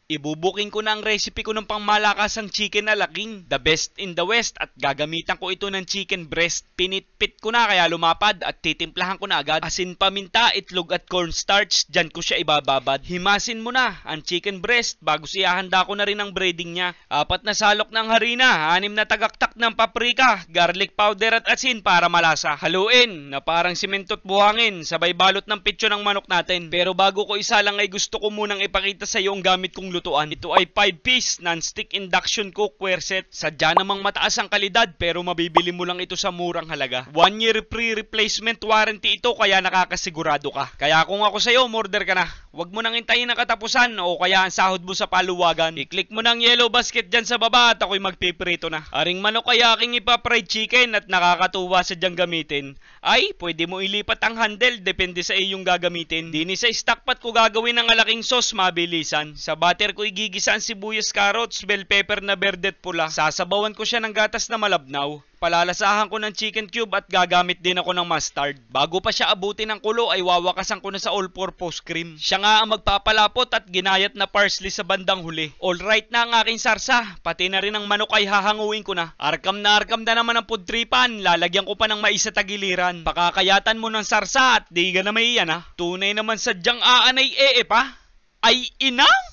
Ibubuking ko na ang recipe ko ng pangmalakasang chicken alaking. The best in the West at gagamitan ko ito ng chicken breast. Pinitpit ko na kaya lumapad at titimplahan ko na agad. Asin, paminta, itlog at cornstarch, dyan ko siya ibababad. Himasin mo na ang chicken breast bago siyahanda ko na rin ang breading niya. 4 na salok ng harina, 6 na tagaktak ng paprika, garlic powder at asin para malasa. Haluin na parang simento't buhangin, sabay balot ng pitso ng manok natin. Pero bago ko isa lang ay gusto ko munang ipakita sa iyo ang gamit kong lutuan. Ito ay 5-piece non-stick induction cookware set. Sadya namang mataas ang kalidad pero mabibili mo lang ito sa murang halaga. 1 year free replacement warranty ito kaya nakakasigurado ka. Kaya kung ako sa iyo, order ka na. Huwag mo nang hintayin ang katapusan o kaya ang sahod mo sa paluwagan. I-click mo ng yellow basket dyan sa baba at ako'y magpiprito na. Aring manok ay aking ipa-fried chicken at nakakatuwa sa dyang gamitin. Ay, pwede mo ilipat ang handle depende sa iyong gagamitin. Dini sa stock pot ko gagawin ng alaking sauce mabilisan. Sa butter ko igigisa ang sibuyas, carrots, bell pepper na berde at pula. Sasabawan ko siya ng gatas na malabnaw. Palalasahan ko ng chicken cube at gagamit din ako ng mustard. Bago pa siya abutin ng kulo ay wawakasan ko na sa all-purpose cream. Siya nga ang magpapalapot at ginayat na parsley sa bandang huli. Alright na ang aking sarsa, pati na rin ang manok ay hahanguin ko na. Arkam na naman ang pudtripan, lalagyan ko pa ng mais sa tagiliran. Pakakayatan mo ng sarsa at di ka na maiyan ha. Tunay naman sadyang aanay pa. Ay inang!